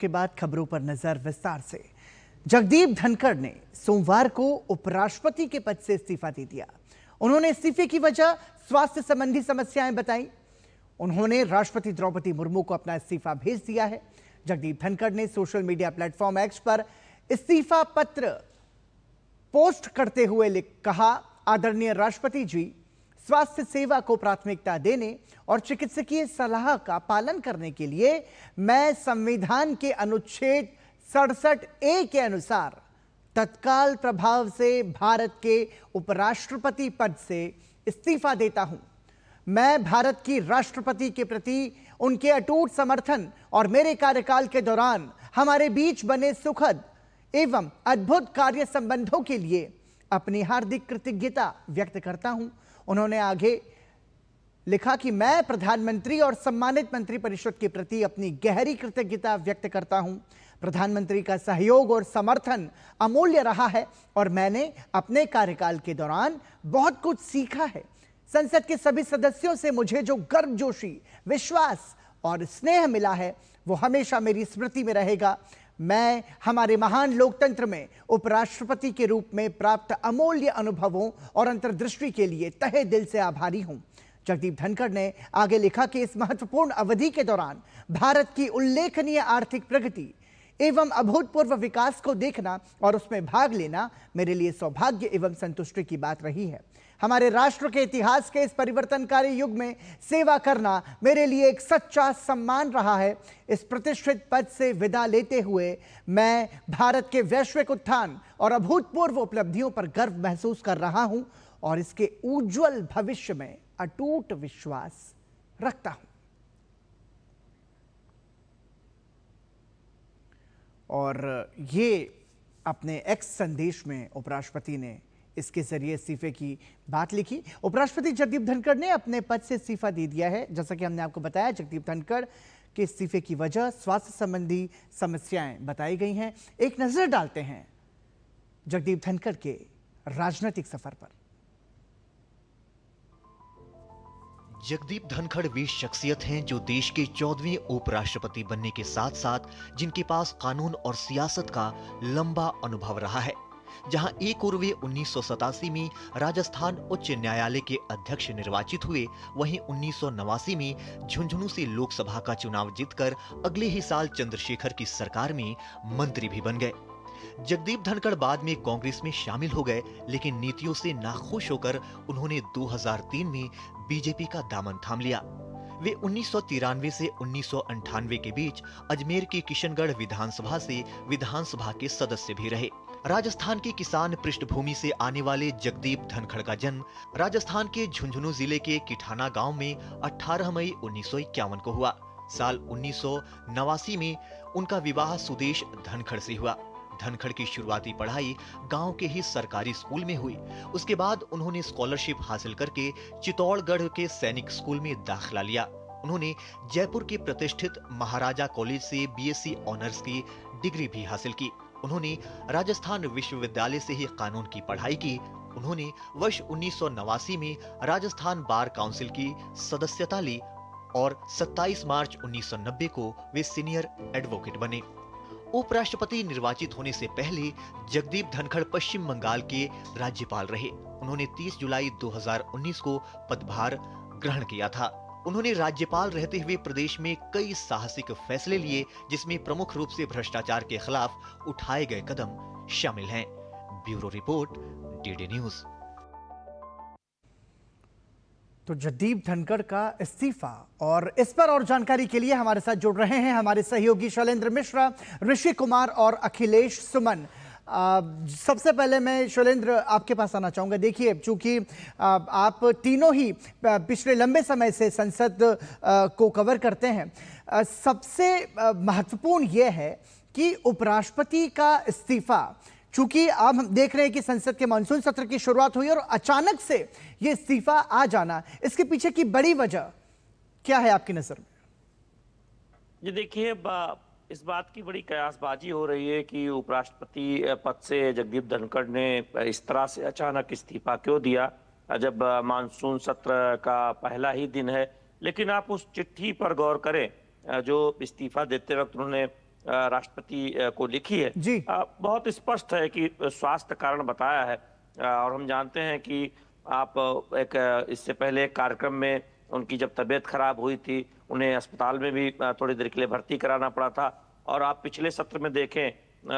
के बाद खबरों पर नजर विस्तार से। जगदीप धनखड़ ने सोमवार को उपराष्ट्रपति के पद से इस्तीफा दे दिया। उन्होंने इस्तीफे की वजह स्वास्थ्य संबंधी समस्याएं बताई। उन्होंने राष्ट्रपति द्रौपदी मुर्मू को अपना इस्तीफा भेज दिया है। जगदीप धनखड़ ने सोशल मीडिया प्लेटफॉर्म एक्स पर इस्तीफा पत्र पोस्ट करते हुए कहा, आदरणीय राष्ट्रपति जी, स्वास्थ्य सेवा को प्राथमिकता देने और चिकित्सकीय सलाह का पालन करने के लिए मैं संविधान के अनुच्छेद 67A के अनुसार तत्काल प्रभाव से भारत के उपराष्ट्रपति पद से इस्तीफा देता हूं। मैं भारत की राष्ट्रपति के प्रति उनके अटूट समर्थन और मेरे कार्यकाल के दौरान हमारे बीच बने सुखद एवं अद्भुत कार्य संबंधों के लिए अपनी हार्दिक कृतज्ञता व्यक्त करता हूं। उन्होंने आगे लिखा कि मैं प्रधानमंत्री और सम्मानित मंत्रिपरिषद के प्रति अपनी गहरी कृतज्ञता व्यक्त करता हूं। प्रधानमंत्री का सहयोग और समर्थन अमूल्य रहा है और मैंने अपने कार्यकाल के दौरान बहुत कुछ सीखा है। संसद के सभी सदस्यों से मुझे जो गर्मजोशी, विश्वास और स्नेह मिला है वो हमेशा मेरी स्मृति में रहेगा। मैं हमारे महान लोकतंत्र में उपराष्ट्रपति के रूप में प्राप्त अमूल्य अनुभवों और अंतर्दृष्टि के लिए तहे दिल से आभारी हूं। जगदीप धनखड़ ने आगे लिखा कि इस महत्वपूर्ण अवधि के दौरान भारत की उल्लेखनीय आर्थिक प्रगति एवं अभूतपूर्व विकास को देखना और उसमें भाग लेना मेरे लिए सौभाग्य एवं संतुष्टि की बात रही है। हमारे राष्ट्र के इतिहास के इस परिवर्तनकारी युग में सेवा करना मेरे लिए एक सच्चा सम्मान रहा है। इस प्रतिष्ठित पद से विदा लेते हुए मैं भारत के वैश्विक उत्थान और अभूतपूर्व उपलब्धियों पर गर्व महसूस कर रहा हूं और इसके उज्जवल भविष्य में अटूट विश्वास रखता हूं। और ये अपने एक्स संदेश में उपराष्ट्रपति ने इसके जरिए इस्तीफे की बात लिखी। उपराष्ट्रपति जगदीप धनखड़ ने अपने पद से इस्तीफा दे दिया है। जैसा कि हमने आपको बताया, जगदीप धनखड़ के इस्तीफे की वजह स्वास्थ्य संबंधी समस्याएं बताई गई हैं। एक नजर डालते हैं जगदीप धनखड़ के राजनीतिक सफर पर। जगदीप धनखड़ वे शख्सियत हैं जो देश के 14वें उपराष्ट्रपति बनने के साथ साथ जिनके पास कानून और सियासत का लंबा अनुभव रहा है। जहां एक ओर वे 1987 में राजस्थान उच्च न्यायालय के अध्यक्ष निर्वाचित हुए, वहीं 1989 में झुंझुनू से लोकसभा का चुनाव जीतकर अगले ही साल चंद्रशेखर की सरकार में मंत्री भी बन गए। जगदीप धनखड़ बाद में कांग्रेस में शामिल हो गए, लेकिन नीतियों से नाखुश होकर उन्होंने 2003 में बीजेपी का दामन थाम लिया। वे 1993 से 1998 के बीच अजमेर की किशनगढ़ विधानसभा से विधानसभा के सदस्य भी रहे। राजस्थान की किसान पृष्ठभूमि से आने वाले जगदीप धनखड़ का जन्म राजस्थान के झुंझुनू जिले के किठाना गांव में 18 मई 1951 को हुआ। साल 1989 में उनका विवाह सुदेश धनखड़ से हुआ। धनखड़ की शुरुआती पढ़ाई गांव के ही सरकारी स्कूल में हुई। उसके बाद उन्होंने स्कॉलरशिप हासिल करके चित्तौड़गढ़ के सैनिक स्कूल में दाखिला लिया। उन्होंने जयपुर के प्रतिष्ठित महाराजा कॉलेज से बीएससी ऑनर्स की डिग्री भी हासिल की। उन्होंने राजस्थान विश्वविद्यालय से ही कानून की पढ़ाई की। उन्होंने वर्ष 1989 में राजस्थान बार काउंसिल की सदस्यता ली और 27 मार्च 1990 को वे सीनियर एडवोकेट बने। उपराष्ट्रपति निर्वाचित होने से पहले जगदीप धनखड़ पश्चिम बंगाल के राज्यपाल रहे। उन्होंने 30 जुलाई 2019 को पदभार ग्रहण किया था। उन्होंने राज्यपाल रहते हुए प्रदेश में कई साहसिक फैसले लिए, जिसमें प्रमुख रूप से भ्रष्टाचार के खिलाफ उठाए गए कदम शामिल हैं। Bureau report, DD news. तो जगदीप धनखड़ का इस्तीफा, और इस पर और जानकारी के लिए हमारे साथ जुड़ रहे हैं हमारे सहयोगी शैलेंद्र मिश्रा, ऋषि कुमार और अखिलेश सुमन। सबसे पहले मैं शैलेंद्र आपके पास आना चाहूँगा। देखिए, चूंकि आप तीनों ही पिछले लंबे समय से संसद को कवर करते हैं, सबसे महत्वपूर्ण यह है कि उपराष्ट्रपति का इस्तीफा, चूंकि अब हम देख रहे हैं कि संसद के मानसून सत्र की शुरुआत हुई और अचानक से ये इस्तीफा आ जाना, इसके पीछे की बड़ी वजह क्या है आपकी नजर में? जी देखिए, इस बात की बड़ी कयासबाजी हो रही है कि उपराष्ट्रपति पद से जगदीप धनखड़ ने इस तरह से अचानक इस्तीफा क्यों दिया, जब मानसून सत्र का पहला ही दिन है। लेकिन आप उस चिट्ठी पर गौर करें जो इस्तीफा देते वक्त उन्होंने राष्ट्रपति को लिखी है, जी। बहुत स्पष्ट है कि स्वास्थ्य कारण बताया है। और हम जानते हैं कि आप इससे पहले एक कार्यक्रम में उनकी जब तबीयत खराब हुई थी, उन्हें अस्पताल में भी थोड़ी देर के लिए भर्ती कराना पड़ा था। और आप पिछले सत्र में देखें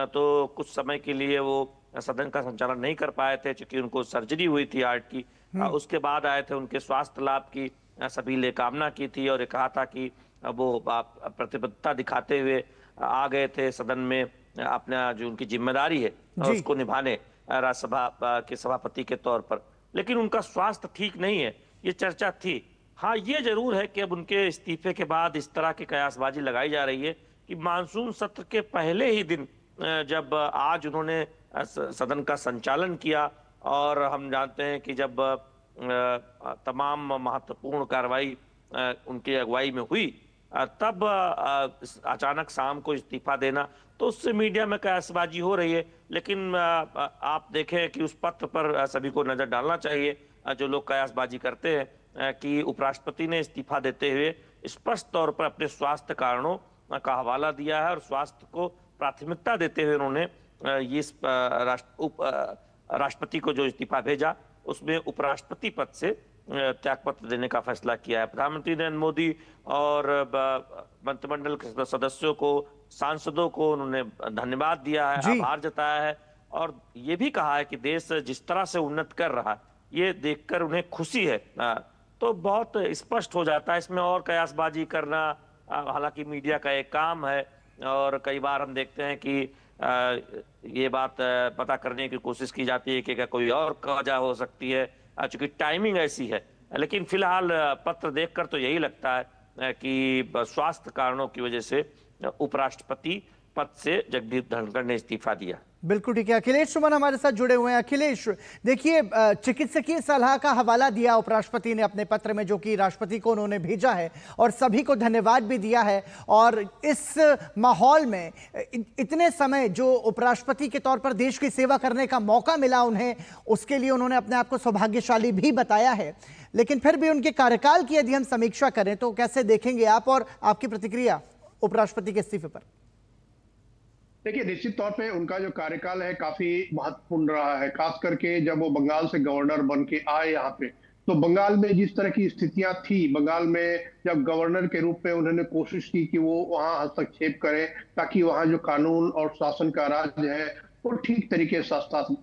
तो कुछ समय के लिए वो सदन का संचालन नहीं कर पाए थे, क्योंकि उनको सर्जरी हुई थी हार्ट की। उसके बाद आए थे, उनके स्वास्थ्य लाभ की सभी ने कामना की थी और ये कहा था कि वो प्रतिबद्धता दिखाते हुए आ गए थे सदन में अपना जो उनकी जिम्मेदारी है जी। उसको निभाने राज्यसभा के सभापति के तौर पर। लेकिन उनका स्वास्थ्य ठीक नहीं है, ये चर्चा थी। हाँ, ये जरूर है कि अब उनके इस्तीफे के बाद इस तरह की कयासबाजी लगाई जा रही है कि मानसून सत्र के पहले ही दिन जब आज उन्होंने सदन का संचालन किया, और हम जानते हैं कि जब तमाम महत्वपूर्ण कार्रवाई उनकी अगुवाई में हुई, तब अचानक शाम को इस्तीफा देना, तो उससे मीडिया में कयासबाजी हो रही है। लेकिन आप देखें कि उस पत्र पर सभी को नजर डालना चाहिए जो लोग कयासबाजी करते हैं कि उपराष्ट्रपति ने इस्तीफा देते हुए स्पष्ट तौर पर अपने स्वास्थ्य कारणों का हवाला दिया है, और स्वास्थ्य को प्राथमिकता देते हुए उन्होंने ये राष्ट्रपति को जो इस्तीफा भेजा उसमें उपराष्ट्रपति पद से त्यागपत्र देने का फैसला किया है। प्रधानमंत्री नरेंद्र मोदी और मंत्रिमंडल के सदस्यों को, सांसदों को उन्होंने धन्यवाद दिया है, आभार जताया है, और ये भी कहा है कि देश जिस तरह से उन्नत कर रहा है ये देखकर उन्हें खुशी है। तो बहुत स्पष्ट हो जाता है इसमें, और कयासबाजी करना हालांकि मीडिया का एक काम है, और कई बार हम देखते हैं कि ये बात पता करने की कोशिश की जाती है कि क्या कोई और वजह हो सकती है, चूंकि टाइमिंग ऐसी है। लेकिन फिलहाल पत्र देखकर तो यही लगता है कि स्वास्थ्य कारणों की वजह से उपराष्ट्रपति पद से जगदीप धनखड़ ने इस्तीफा दिया। बिल्कुल ठीक है। अखिलेश सुमन हमारे साथ जुड़े हुए हैं। अखिलेश, देखिए, चिकित्सकीय सलाह का हवाला दिया उपराष्ट्रपति ने अपने पत्र में, जो कि राष्ट्रपति को उन्होंने भेजा है, और सभी को धन्यवाद भी दिया है। और इस माहौल में इतने समय जो उपराष्ट्रपति के तौर पर देश की सेवा करने का मौका मिला उन्हें, उसके लिए उन्होंने अपने आप को सौभाग्यशाली भी बताया है। लेकिन फिर भी उनके कार्यकाल की यदि हम समीक्षा करें तो कैसे देखेंगे आप, और आपकी प्रतिक्रिया उपराष्ट्रपति के इस्तीफे पर? देखिए, निश्चित तौर पे उनका जो कार्यकाल है काफी महत्वपूर्ण रहा है, खास करके जब वो बंगाल से गवर्नर बन के आए यहाँ पे। तो बंगाल में जिस तरह की स्थितियां थी, बंगाल में जब गवर्नर के रूप में उन्होंने कोशिश की कि वो वहां हस्तक्षेप करें ताकि वहां जो कानून और शासन का राज है वो ठीक तरीके से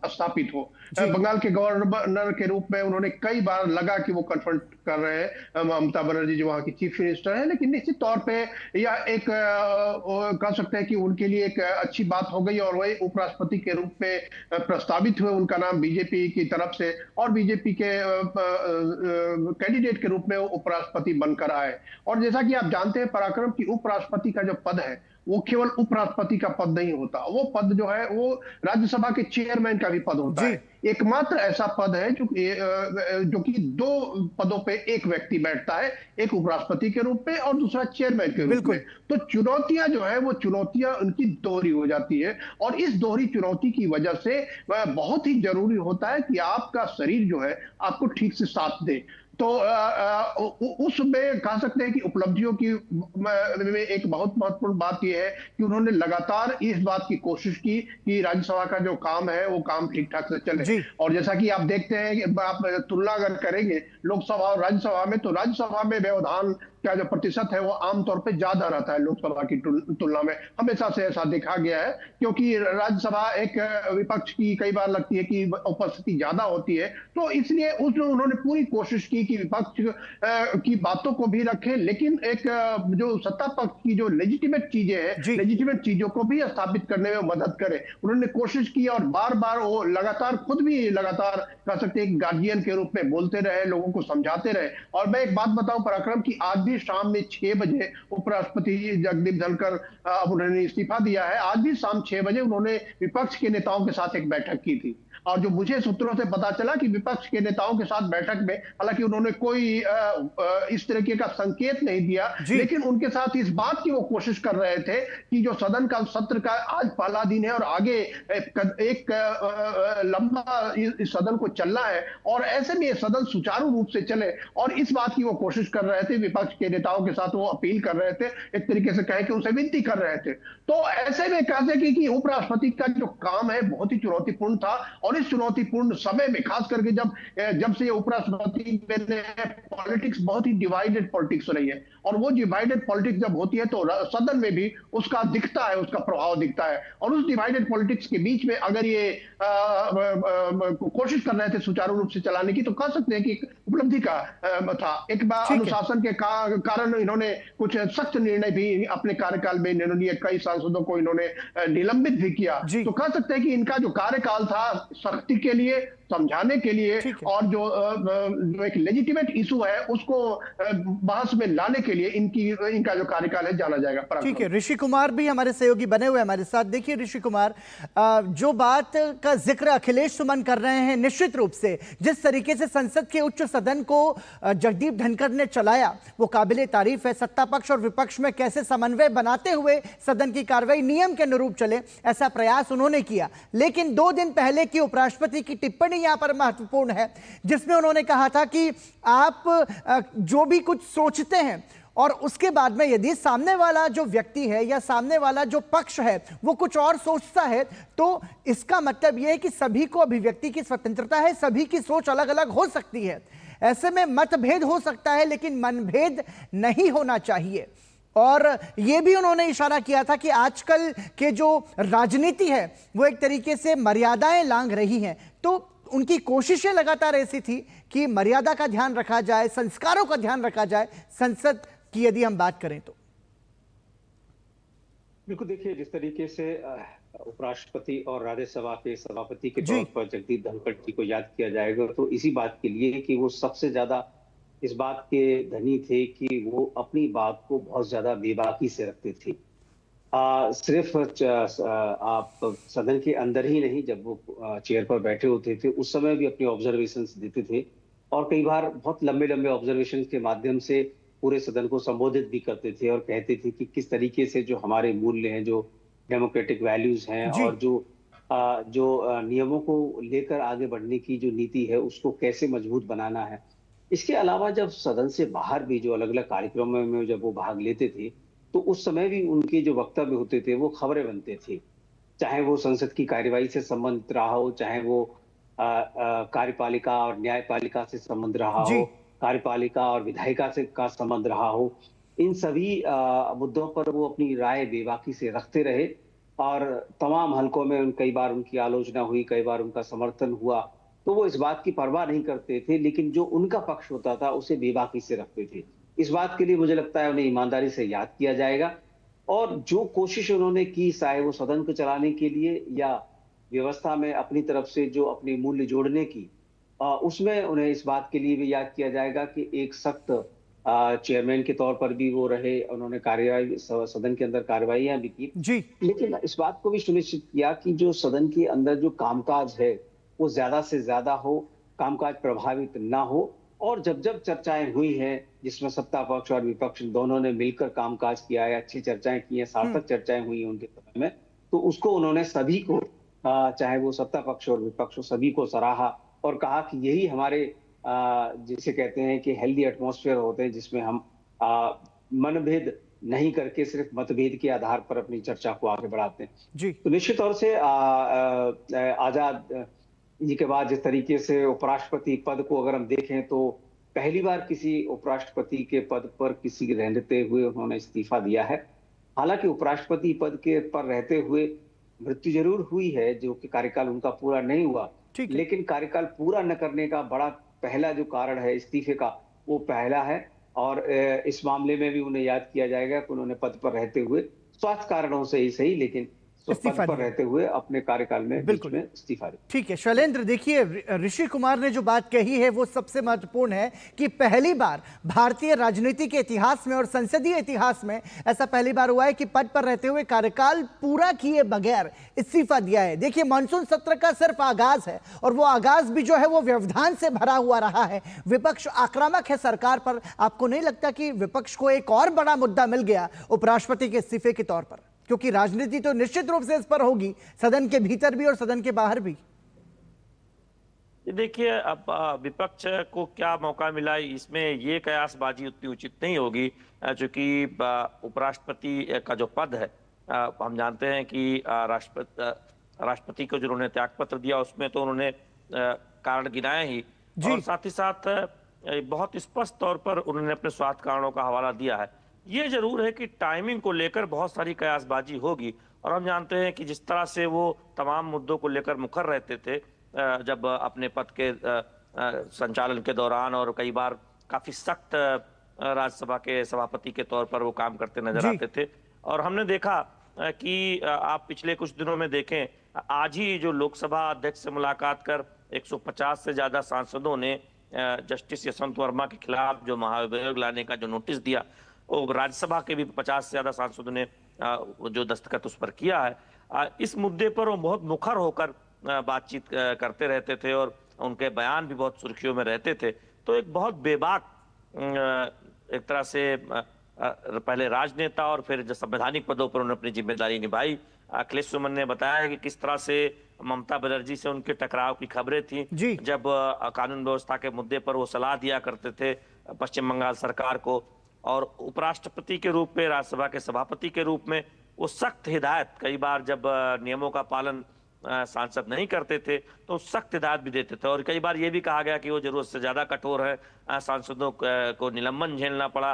स्थापित हो। बंगाल के गवर्नर के रूप में उन्होंने कई बार लगा कि वो कन्फ्रंट कर रहे हैं ममता बनर्जी जो वहां की चीफ मिनिस्टर है, लेकिन निश्चित तौर पे यह एक कह सकते हैं कि उनके लिए एक अच्छी बात हो गई, और वही उपराष्ट्रपति के रूप में प्रस्तावित हुए। उनका नाम बीजेपी की तरफ से और बीजेपी के कैंडिडेट के रूप में वो उपराष्ट्रपति बनकर आए। और जैसा कि आप जानते हैं पराक्रम की उपराष्ट्रपति का जो पद है वो केवल उपराष्ट्रपति का पद नहीं होता, वो पद जो है वो राज्यसभा के चेयरमैन का भी पद होता है। एकमात्र ऐसा पद है जो कि दो पदों पे एक व्यक्ति बैठता है, एक उपराष्ट्रपति के रूप में और दूसरा चेयरमैन के रूप में। तो चुनौतियां जो है वो चुनौतियां उनकी दोहरी हो जाती है, और इस दोहरी चुनौती की वजह से बहुत ही जरूरी होता है कि आपका शरीर जो है आपको ठीक से साथ दे। तो उसमें कह सकते हैं कि उपलब्धियों की में एक बहुत महत्वपूर्ण बात यह है कि उन्होंने लगातार इस बात की कोशिश की कि राज्यसभा का जो काम है वो काम ठीक ठाक से चले। और जैसा कि आप देखते हैं कि आप तुलना अगर करेंगे लोकसभा और राज्यसभा में, तो राज्यसभा में व्यवधान का जो प्रतिशत है वो आमतौर पे ज्यादा रहता है लोकसभा की तुलना में। हमेशा से ऐसा देखा गया है, क्योंकि राज्यसभा एक विपक्ष की कई बार लगती है कि उपस्थिति ज्यादा होती है, तो इसलिए उन्होंने पूरी कोशिश की कि विपक्ष की बातों को भी रखें, लेकिन एक जो सत्ता पक्ष की जो लेजिटिमेट चीजें हैं, लेजिटिमेट चीजों को भी स्थापित करने में मदद करे। उन्होंने कोशिश की और बार बार वो लगातार खुद भी लगातार कह सकते हैं गार्जियन के रूप में बोलते रहे, लोगों को समझाते रहे। और मैं एक बात बताऊं पराक्रम की, आज भी शाम में 6 बजे उपराष्ट्रपति जगदीप धनखड़ अब उन्होंने इस्तीफा दिया है, आज भी शाम 6 बजे उन्होंने विपक्ष के नेताओं के साथ एक बैठक की थी। और जो मुझे सूत्रों से पता चला कि विपक्ष के नेताओं के साथ बैठक में हालांकि उन्होंने कोई इस तरीके का संकेत नहीं दिया, लेकिन उनके साथ इस बात की वो कोशिश कर रहे थे कि जो सदन का सत्र का आज पहला दिन है और आगे एक लंबा इस सदन को चलना है, और ऐसे में ये सदन सुचारू रूप से चले, और इस बात की वो कोशिश कर रहे थे विपक्ष के नेताओं के साथ वो अपील कर रहे थे, एक तरीके से कहे कि उनसे विनती कर रहे थे। तो ऐसे में कहते हैं कि उपराष्ट्रपति का जो काम है बहुत ही चुनौतीपूर्ण था, और इस चुनौतीपूर्ण समय में खास करके जब से ये उपराष्ट्रपति बने हैं, पॉलिटिक्स बहुत ही डिवाइडेड पॉलिटिक्स रही है, और वो डिवाइडेड पॉलिटिक्स जब होती है तो सदन में भी उसका दिखता है, उसका प्रभाव दिखता है। और उस डिवाइडेड पॉलिटिक्स के बीच में अगर ये कोशिश कर रहे थे सुचारू रूप से चलाने की, तो कह सकते हैं कि उपलब्धि का था। एक बार अनुशासन के कारण इन्होंने कुछ सख्त निर्णय भी अपने कार्यकाल में इन्होंने लिए, कई सांसदों को इन्होंने निलंबित भी किया। तो कह सकते हैं कि इनका जो कार्यकाल था सख्ती के लिए, समझाने के लिए, और जो एक लेजिटिमेट इशू है उसको बहस में लाने के लिए इनका जो कार्यकाल है जाना जाएगा। ठीक है, ऋषि कुमार भी हमारे सहयोगी बने हुए हमारे साथ। देखिए ऋषि कुमार, जो बात का जिक्र अखिलेश सुमन कर रहे हैं, निश्चित रूप से जिस तरीके से संसद के उच्च सदन को जगदीप धनखड़ ने चलाया वो काबिले तारीफ है। सत्ता पक्ष और विपक्ष में कैसे समन्वय बनाते हुए सदन की कार्रवाई नियम के अनुरूप चले, ऐसा प्रयास उन्होंने किया। लेकिन 2 दिन पहले की उपराष्ट्रपति की टिप्पणी यहां पर महत्वपूर्ण है, जिसमें उन्होंने कहा था कि आप जो भी कुछ सोचते हैं और उसके बाद में यदि सामने वाला जो व्यक्ति है या सामने वाला जो पक्ष है वो कुछ और सोचता है, तो इसका मतलब यह है कि सभी को अभिव्यक्ति की स्वतंत्रता है, सभी की सोच अलग अलग हो सकती है। ऐसे में मतभेद हो सकता है लेकिन मनभेद नहीं होना चाहिए। और यह भी उन्होंने इशारा किया था कि आजकल के जो राजनीति है वो एक तरीके से मर्यादाएं लांघ रही हैं, तो उनकी कोशिशें लगातार ऐसी थी कि मर्यादा का ध्यान रखा जाए, संस्कारों का ध्यान रखा जाए। संसद की यदि हम बात करें तो बिल्कुल, देखिए जिस तरीके से उपराष्ट्रपति और राज्यसभा के सभापति के तौर पर जगदीप धनखड़ जी को याद किया जाएगा, तो इसी बात के लिए कि वो सबसे ज्यादा इस बात के धनी थे कि वो अपनी बात को बहुत ज्यादा बेबाकी से रखते थे। सिर्फ आप सदन के अंदर ही नहीं, जब वो चेयर पर बैठे होते थे उस समय भी अपने ऑब्जर्वेशंस देते थे, और कई बार बहुत लंबे लंबे ऑब्जर्वेशंस के माध्यम से पूरे सदन को संबोधित भी करते थे और कहते थे कि किस तरीके से जो हमारे मूल्य हैं, जो डेमोक्रेटिक वैल्यूज हैं, और जो नियमों को लेकर आगे बढ़ने की जो नीति है उसको कैसे मजबूत बनाना है। इसके अलावा जब सदन से बाहर भी जो अलग अलग कार्यक्रमों में जब वो भाग लेते थे, तो उस समय भी उनके जो वक्तव्य होते थे वो खबरें बनते थे, चाहे वो संसद की कार्यवाही से संबंधित रहा हो, चाहे वो कार्यपालिका और न्यायपालिका से संबंध रहा हो, कार्यपालिका और विधायिका से का संबंध रहा हो। इन सभी मुद्दों पर वो अपनी राय बेबाकी से रखते रहे, और तमाम हलकों में कई बार उनकी आलोचना हुई, कई बार उनका समर्थन हुआ, तो वो इस बात की परवाह नहीं करते थे, लेकिन जो उनका पक्ष होता था उसे बेबाकी से रखते थे। इस बात के लिए मुझे लगता है उन्हें ईमानदारी से याद किया जाएगा, और जो कोशिश उन्होंने की, चाहे वो सदन को चलाने के लिए या व्यवस्था में अपनी तरफ से जो अपने मूल्य जोड़ने की, उसमें उन्हें इस बात के लिए भी याद किया जाएगा कि एक सख्त चेयरमैन के तौर पर भी वो रहे। उन्होंने कार्यवाही, सदन के अंदर कार्यवाहियां भी की, लेकिन इस बात को भी सुनिश्चित किया कि जो सदन के अंदर जो कामकाज है वो ज्यादा से ज्यादा हो, कामकाज प्रभावित ना हो। और जब जब चर्चाएं हुई हैं जिसमें सत्ता पक्ष और विपक्ष दोनों ने मिलकर कामकाज किया है, अच्छी चर्चाएं की हैं, सार्थक चर्चाएं हुई हैं उनके समय में, तो उसको उन्होंने सभी को, चाहे वो सत्ता पक्ष और विपक्ष हो, सभी को सराहा और कहा कि यही हमारे जिसे कहते हैं कि हेल्दी एटमॉस्फेयर होते हैं, जिसमें हम मनभेद नहीं करके सिर्फ मतभेद के आधार पर अपनी चर्चा को आगे बढ़ाते हैं। तो निश्चित तौर से आजाद जी के बाद जिस तरीके से उपराष्ट्रपति पद को अगर हम देखें, तो पहली बार किसी उपराष्ट्रपति के पद पर किसी रहते हुए उन्होंने इस्तीफा दिया है। हालांकि उपराष्ट्रपति पद के पर रहते हुए मृत्यु जरूर हुई है, जो कि कार्यकाल उनका पूरा नहीं हुआ, लेकिन कार्यकाल पूरा न करने का बड़ा पहला जो कारण है इस्तीफे का, वो पहला है। और इस मामले में भी उन्हें याद किया जाएगा कि उन्होंने पद पर रहते हुए स्वास्थ्य कारणों से ही सही, लेकिन पद पर रहते हुए अपने कार्यकाल में बिल्कुल इस्तीफा दिया। ठीक है शैलेंद्र, देखिए ऋषि कुमार ने जो बात कही है वो सबसे महत्वपूर्ण है कि पहली बार भारतीय राजनीति के इतिहास में और संसदीय इतिहास में ऐसा पहली बार हुआ है कि पद पर रहते हुए कार्यकाल पूरा किए बगैर इस्तीफा दिया है। देखिए मानसून सत्र का सिर्फ आगाज है और वो आगाज भी जो है वो व्यवधान से भरा हुआ रहा है। विपक्ष आक्रामक है सरकार पर। आपको नहीं लगता कि विपक्ष को एक और बड़ा मुद्दा मिल गया उपराष्ट्रपति के इस्तीफे के तौर पर, क्योंकि राजनीति तो निश्चित रूप से इस पर होगी, सदन के भीतर भी और सदन के बाहर भी? ये देखिए, अब विपक्ष को क्या मौका मिला, इसमें ये कयासबाजी उतनी उचित नहीं होगी, चूंकि उपराष्ट्रपति का जो पद है, हम जानते हैं कि राष्ट्रपति को जिन्होंने त्यागपत्र दिया उसमें तो उन्होंने कारण गिनाए ही, और साथ ही साथ बहुत स्पष्ट तौर पर उन्होंने अपने स्वार्थ कारणों का हवाला दिया है। ये जरूर है कि टाइमिंग को लेकर बहुत सारी कयासबाजी होगी, और हम जानते हैं कि जिस तरह से वो तमाम मुद्दों को लेकर मुखर रहते थे जब अपने पद के संचालन के दौरान, और कई बार काफी सख्त राज्यसभा के सभापति के तौर पर वो काम करते नजर आते थे। और हमने देखा कि आप पिछले कुछ दिनों में देखें, आज ही जो लोकसभा अध्यक्ष से मुलाकात कर 150 से ज्यादा सांसदों ने जस्टिस यशवंत वर्मा के खिलाफ जो महाभियोग लाने का जो नोटिस दिया, वो राज्यसभा के भी 50 से ज्यादा सांसदों ने जो दस्तखत उस पर किया है। इस मुद्दे पर वो बहुत मुखर होकर बातचीत करते रहते थे, और उनके बयान भी बहुत सुर्खियों में रहते थे। तो एक बहुत बेबाक एक तरह से पहले राजनेता और फिर जो संवैधानिक पदों पर उन्होंने अपनी जिम्मेदारी निभाई। अखिलेश सुमन ने बताया कि किस तरह से ममता बनर्जी से उनके टकराव की खबरें थी, जब कानून व्यवस्था के मुद्दे पर वो सलाह दिया करते थे पश्चिम बंगाल सरकार को, और उपराष्ट्रपति के रूप में, राज्यसभा के सभापति के रूप में वो सख्त हिदायत, कई बार जब नियमों का पालन सांसद नहीं करते थे तो सख्त हिदायत भी देते थे, और कई बार ये भी कहा गया कि वो जरूरत से ज्यादा कठोर है, सांसदों को निलंबन झेलना पड़ा।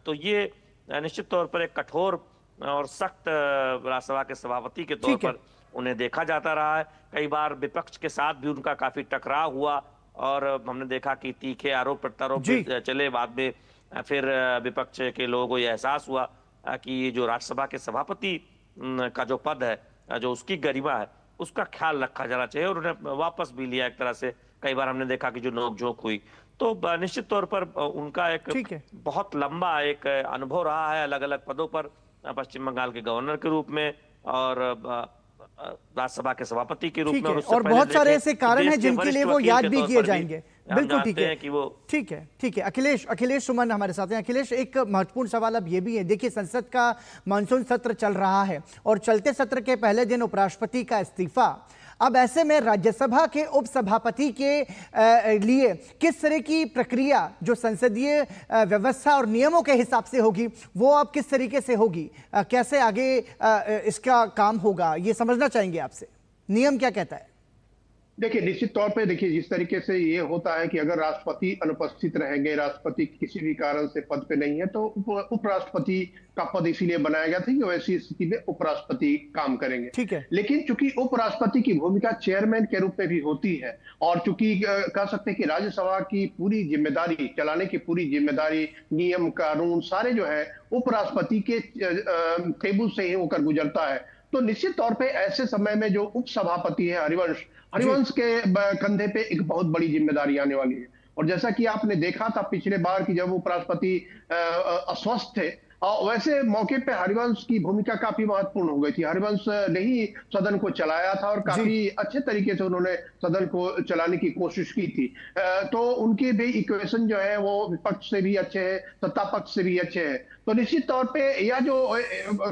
तो ये निश्चित तौर पर एक कठोर और सख्त राज्यसभा के सभापति के तौर पर उन्हें देखा जाता रहा है। कई बार विपक्ष के साथ भी उनका काफी टकराव हुआ, और हमने देखा कि तीखे आरोप प्रत्यारोप भी चले। बाद में फिर विपक्ष के लोगों को यह एहसास हुआ कि जो राज्यसभा के सभापति का जो पद है, जो उसकी गरिमा है, उसका ख्याल रखा जाना चाहिए, और उन्हें वापस भी लिया एक तरह से। कई बार हमने देखा कि जो नोकझोंक हुई, तो निश्चित तौर पर उनका एक बहुत लंबा एक अनुभव रहा है अलग अलग पदों पर, पश्चिम बंगाल के गवर्नर के रूप में और राज्यसभा के सभापति के रूप में, और बहुत सारे ऐसे कारण हैं जिनके लिए वो याद भी किए जाएंगे। बिल्कुल ठीक है कि वो ठीक है। अखिलेश सुमन हमारे साथ हैं। अखिलेश, एक महत्वपूर्ण सवाल अब ये भी है, देखिए संसद का मानसून सत्र चल रहा है और चलते सत्र के पहले दिन उपराष्ट्रपति का इस्तीफा। अब ऐसे में राज्यसभा के उपसभापति के लिए किस तरह की प्रक्रिया जो संसदीय व्यवस्था और नियमों के हिसाब से होगी, वो अब किस तरीके से होगी, कैसे आगे इसका काम होगा, ये समझना चाहेंगे आपसे। नियम क्या कहता है? देखिए, निश्चित तौर पे देखिए, जिस तरीके से ये होता है कि अगर राष्ट्रपति अनुपस्थित रहेंगे, राष्ट्रपति किसी भी कारण से पद पे नहीं है, तो उपराष्ट्रपति का पद इसीलिए बनाया गया था कि वैसी स्थिति में उपराष्ट्रपति काम करेंगे। ठीक है। लेकिन चूंकि उपराष्ट्रपति की भूमिका चेयरमैन के रूप में भी होती है, और चूंकि कह सकते हैं कि राज्यसभा की पूरी जिम्मेदारी, चलाने की पूरी जिम्मेदारी, नियम कानून सारे जो है उपराष्ट्रपति के टेबल से ही होकर गुजरता है, तो निश्चित तौर पे ऐसे समय में जो उपसभापति है हरिवंश के कंधे पे एक बहुत बड़ी जिम्मेदारी आने वाली है। और जैसा कि आपने देखा था पिछले बार कि जब उपराष्ट्रपति अस्वस्थ थे, वैसे मौके पे हरिवंश की भूमिका काफी महत्वपूर्ण हो गई थी। हरिवंश ने ही सदन को चलाया था और काफी अच्छे तरीके से उन्होंने सदन को चलाने की कोशिश की थी। तो उनके भी इक्वेशन जो है वो विपक्ष से भी अच्छे हैं, सत्ता पक्ष से भी अच्छे हैं। तो निश्चित तौर पे यह जो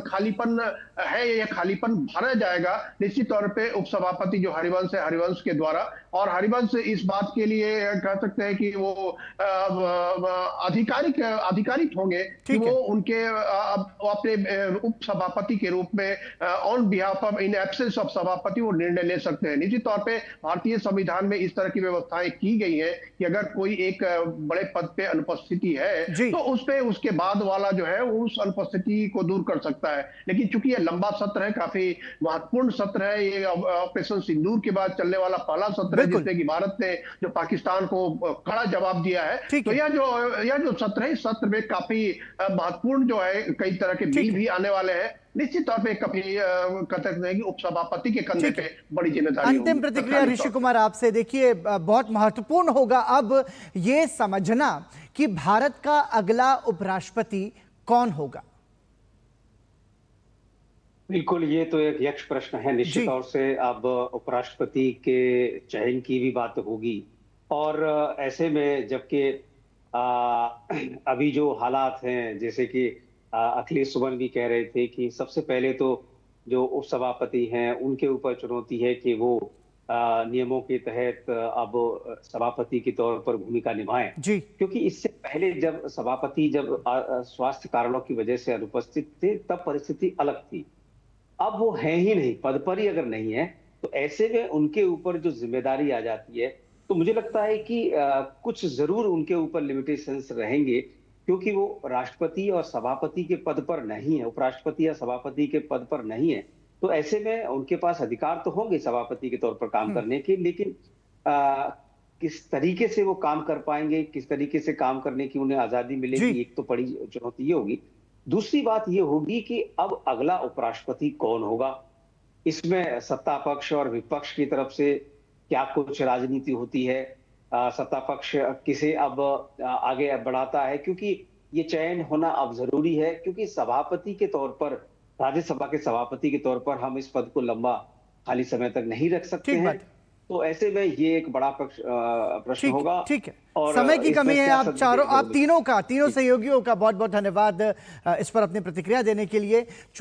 खालीपन है, यह खालीपन भरा जाएगा निश्चित तौर पे उपसभापति जो हरिवंश है, हरिवंश के द्वारा। और हरिवंश इस बात के लिए कह सकते हैं कि वो आधिकारिक होंगे कि वो उनके अपने उपसभापति के रूप में on behalf of, in absence of सभापति, वो निर्णय ले सकते हैं। निश्चित तौर पे भारतीय संविधान में इस तरह की व्यवस्थाएं की गई है कि अगर कोई एक बड़े पद पे अनुपस्थिति है तो उस पे उसके बाद वाला जो है उस अनुपस्थिति को दूर कर सकता है। लेकिन चूंकि ये लंबा सत्र है, काफी महत्वपूर्ण सत्र है, ये ऑपरेशन सिंदूर के बाद चलने वाला पहला सत्र है जिससे कि भारत ने जो पाकिस्तान को कड़ा जवाब दिया है। तो यह जो सत्र है, इस सत्र में काफी महत्वपूर्ण जो है कई तरह के बिल भी आने वाले हैं। निश्चित तौर पे कभी कहते हैं कि उपसभापति के कंधे पे बड़ी जिम्मेदारी। अंतिम प्रतिक्रिया ऋषि कुमार आपसे। देखिए, बहुत महत्वपूर्ण होगा अब ये समझना कि भारत का अगला उपराष्ट्रपति कौन होगा। बिल्कुल, ये तो एक यक्ष प्रश्न है। निश्चित तौर से अब उपराष्ट्रपति के चयन की भी बात होगी, और ऐसे में जबकि अभी जो हालात हैं, जैसे कि अखिलेश सुमन भी कह रहे थे कि सबसे पहले तो जो उपसभापति हैं उनके ऊपर चुनौती है कि वो नियमों के तहत अब सभापति के तौर पर भूमिका निभाएं। जी। क्योंकि इससे पहले जब सभापति स्वास्थ्य कारणों की वजह से अनुपस्थित थे, तब परिस्थिति अलग थी। अब वो है ही नहीं, पद पर ही अगर नहीं है, तो ऐसे में उनके ऊपर जो जिम्मेदारी आ जाती है, तो मुझे लगता है कि कुछ जरूर उनके ऊपर लिमिटेशंस रहेंगे, क्योंकि वो राष्ट्रपति और सभापति के पद पर नहीं है, उपराष्ट्रपति या सभापति के पद पर नहीं है। तो ऐसे में उनके पास अधिकार तो होंगे सभापति के तौर पर काम करने के, लेकिन किस तरीके से वो काम कर पाएंगे, किस तरीके से काम करने की उन्हें आजादी मिलेगी, एक तो बड़ी चुनौती ये होगी। दूसरी बात ये होगी कि अब अगला उपराष्ट्रपति कौन होगा। इसमें सत्ता पक्ष और विपक्ष की तरफ से क्या कुछ राजनीति होती है, सत्ता पक्ष किसे अब आगे बढ़ाता है, क्योंकि ये चयन होना अब जरूरी है, क्योंकि सभापति के तौर पर, राज्यसभा के सभापति के तौर पर हम इस पद को लंबा खाली समय तक नहीं रख सकते हैं। तो ऐसे में ये एक बड़ा प्रश्न होगा। ठीक है, और समय की कमी है। आप तीनों सहयोगियों का बहुत बहुत धन्यवाद इस पर अपनी प्रतिक्रिया देने के लिए।